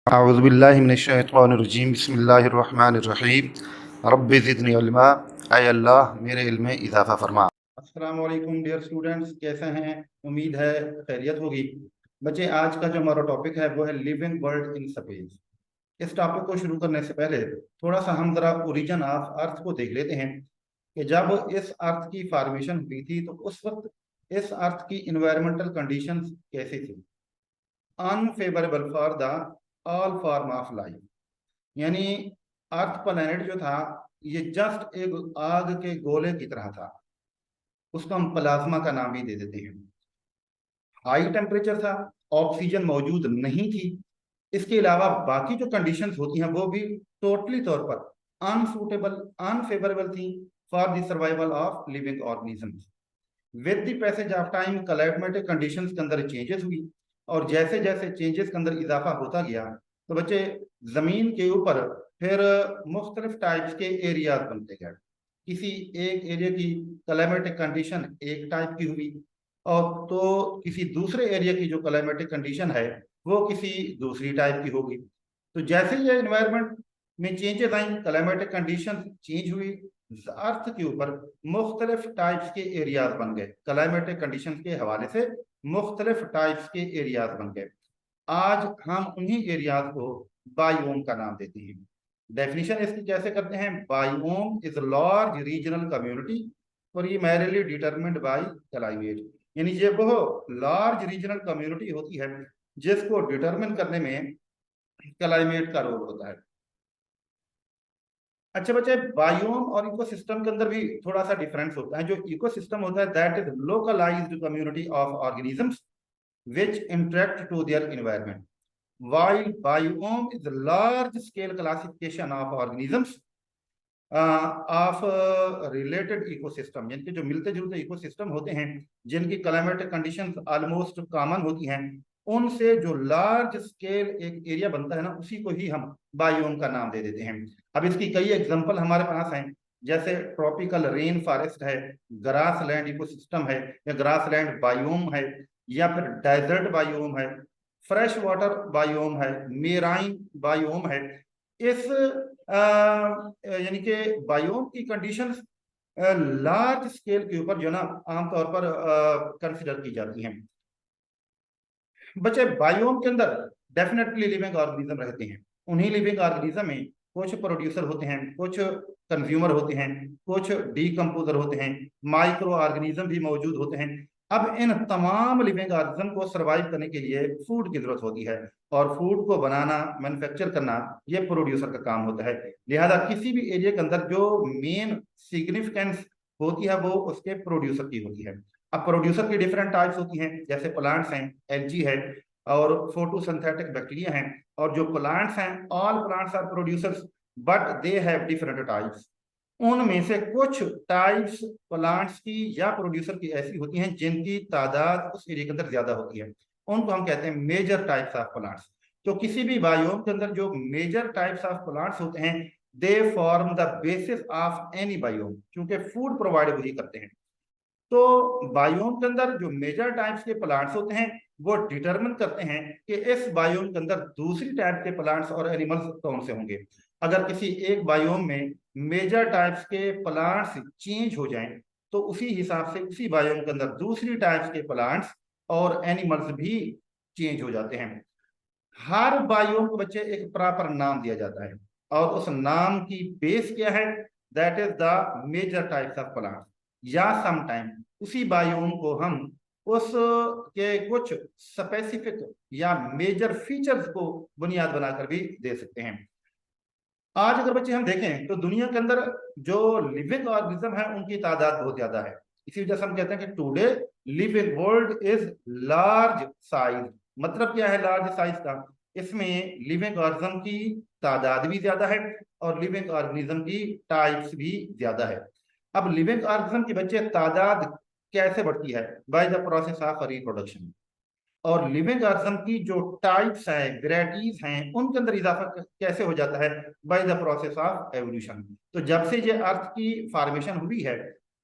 अऊज़ुबिल्लाहि मिनश्शैतानिर्रजीम बिस्मिल्लाहिर्रहमानिर्रहीम रब्बि ज़िदनी इल्मा। ऐ अल्लाह मेरे इल्म में इजाफ़ा फरमा। अस्सलामु अलैकुम डियर स्टूडेंट्स, कैसे हैं? उम्मीद है खैरियत होगी। बच्चे, आज का जो हमारा टॉपिक है वो है लिविंग वर्ल्ड इन स्पेस। इस टॉपिक को शुरू करने से पहले थोड़ा सा हम ज़रा ओरिजिन ऑफ अर्थ को देख लेते हैं कि जब इस अर्थ की फॉर्मेशन हुई थी तो उस वक्त इस अर्थ की इन्वायरमेंटल कंडीशंस कैसी थी। Unfavourable for the all form of life, यानी अर्थ प्लैनेट जो था ये जस्ट एक आग के गोले की तरह था। उसको हम प्लाज्मा का नाम भी दे देते हैं। हाई टेम्परेचर था, ऑक्सीजन मौजूद नहीं थी। इसके अलावा बाकी जो कंडीशंस होती हैं वो भी टोटली तौर पर अनसूटेबल अनफेवरेबल थी for the survival of living organisms. With the passage of time climatic conditions के अंदर चेंजेस हुई, और जैसे जैसे चेंजेस के अंदर इजाफा होता गया तो बच्चे जमीन के ऊपर फिर मुख्तलिफ टाइप्स के एरियाज बनते गए। किसी एक एरिया की क्लाइमेटिक कंडीशन एक टाइप की हुई, और तो किसी दूसरे एरिया की जो क्लाइमेटिक कंडीशन है वो किसी दूसरी टाइप की होगी। तो जैसे ही ये इन्वायरमेंट में चेंजेस आई, क्लाइमेटिक कंडीशन चेंज हुई, अर्थ के ऊपर मुख्तलिफ टाइप्स के एरियाज बन गए। क्लाइमेटिक कंडीशन के हवाले से मुख्तलिफ टाइप्स के एरियाज बन गए। आज हम उन्हीं एरियाज को बायोम का नाम देते हैं। डेफिनेशन इसकी कैसे करते हैं? Biome is large regional community primarily determined bye climate, यानी ये वो लार्ज रीजनल कम्युनिटी होती है जिसको डिटरमिन करने में क्लाइमेट का रोल होता है। अच्छा बच्चे, बायोम और इकोसिस्टम के अंदर भी थोड़ा सा डिफरेंस होता है। जो इकोसिस्टम होता है that is localised community of organisms which interact to their environment, while biome is a large scale classification of organisms of related ecosystem, यानी कि जो मिलते जुलते इकोसिस्टम होते हैं जिनकी क्लाइमेटिक कंडीशंस ऑलमोस्ट कॉमन होती हैं, उनसे जो लार्ज स्केल एक एरिया बनता है ना, उसी को ही हम बायोम का नाम दे देते हैं। अब इसकी कई एग्जांपल हमारे पास हैं, जैसे ट्रॉपिकल रेन फॉरेस्ट है, ग्रास लैंड इकोसिस्टम है या ग्रास लैंड बायोम है, या फिर डेजर्ट बायोम है, फ्रेश वाटर बायोम है, मेराइन बायोम है। इस यानी कि बायोम की कंडीशंस लार्ज स्केल के ऊपर जो ना आमतौर पर कंसिडर की जाती हैं। बच्चे, बायोम के अंदर डेफिनेटली लिविंग ऑर्गेनिज्म रहते हैं। उन्हीं लिविंग ऑर्गेनिज्म में कुछ प्रोड्यूसर होते हैं, कुछ कंज्यूमर होते हैं, कुछ डीकम्पोजर होते हैं, माइक्रो ऑर्गेनिज्म भी मौजूद होते हैं। अब इन तमाम लिविंग ऑर्गेनिज्म को सरवाइव करने के लिए फूड की जरूरत होती है, और फूड को बनाना, मैन्युफैक्चर करना, ये प्रोड्यूसर का काम होता है। लिहाजा किसी भी एरिया के अंदर जो मेन सिग्निफिकेंस होती है वो उसके प्रोड्यूसर की होती है। अब प्रोड्यूसर की डिफरेंट टाइप्स होती हैं, जैसे प्लांट्स हैं, एल्गी है, और फोटोसिंथेटिक बैक्टीरिया हैं। और जो प्लांट्स हैं, all plants are producers but they have different types. उनमें से कुछ टाइप्स प्लांट्स की या प्रोड्यूसर की ऐसी होती हैं जिनकी तादाद उस एरिया के अंदर ज्यादा होती है, उनको हम कहते हैं मेजर टाइप्स ऑफ प्लांट्स। तो किसी भी बायोम के अंदर जो मेजर टाइप्स ऑफ प्लांट्स होते हैं they form the basis of any biome, क्योंकि फूड प्रोवाइड वही करते हैं। तो बायोम के अंदर जो मेजर टाइप्स के प्लांट्स होते हैं वो डिटरमिन करते हैं कि इस बायोम के अंदर दूसरी टाइप के प्लांट्स और एनिमल्स कौन से होंगे। अगर किसी एक बायोम में मेजर टाइप्स के प्लांट्स चेंज हो जाएं तो उसी हिसाब से उसी बायोम के अंदर दूसरी टाइप्स के प्लांट्स और एनिमल्स भी चेंज हो जाते हैं। हर बायोम को बच्चे एक प्रॉपर नाम दिया जाता है, और उस नाम की बेस क्या है? That is the major types of plant, या समटाइम उसी बायोम को हम उस के कुछ स्पेसिफिक या मेजर फीचर्स को बुनियाद बनाकर भी दे सकते हैं। आज अगर बच्चे हम देखें तो दुनिया के अंदर जो लिविंग ऑर्गेनिज्म है उनकी तादाद बहुत ज्यादा है। इसी वजह से हम कहते हैं कि today living world is large size. मतलब क्या है लार्ज साइज का? इसमें लिविंग ऑर्गेनिज्म की तादाद भी ज्यादा है और लिविंग ऑर्गेनिज्म की टाइप्स भी ज्यादा है। अब लिविंग ऑर्गेनिज्म की बच्चे तादाद कैसे बढ़ती है? By the process of reproduction. और लिविंग ऑर्गेनिज्म की जो टाइप्स हैं, वेराइटीज हैं, उनके अंदर इजाफा कैसे हो जाता है? By the process of evolution. तो जब से ये अर्थ की फॉर्मेशन हुई है,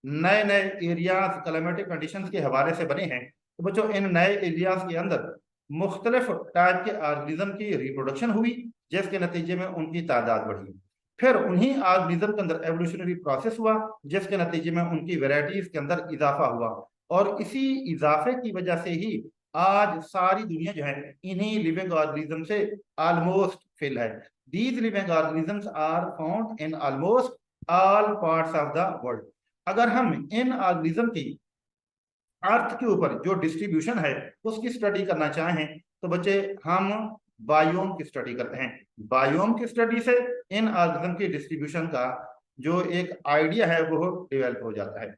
नए नए एरियाज क्लाइमेटिक कंडीशंस के हवाले से बने हैं। तो बच्चों, इन नए एरियाज के अंदर मुख्तलिफ टाइप के ऑर्गेनिज्म की रिप्रोडक्शन हुई, जिसके नतीजे में उनकी तादाद बढ़ी। फिर उन्हीं ऑर्गेनिज्म के अंदर एवोल्यूशनरी प्रोसेस हुआ, जिसके नतीजे में उनकी वेराइटीज के अंदर इजाफा हुआ, और इसी इजाफे की वजह से ही आज सारी दुनिया जो है इन्हीं लिविंग ऑर्गेनिज्म से ऑलमोस्ट फिल है। These living organisms are found in almost all parts of the world. अगर हम इन ऑर्गेनिज्म की अर्थ के ऊपर जो डिस्ट्रीब्यूशन है उसकी स्टडी करना चाहें तो बच्चे हम बायोम की स्टडी करते हैं। बायोम की स्टडी से इन ऑर्गेनिज्म की डिस्ट्रीब्यूशन का जो एक आइडिया है वो डेवलप हो जाता है।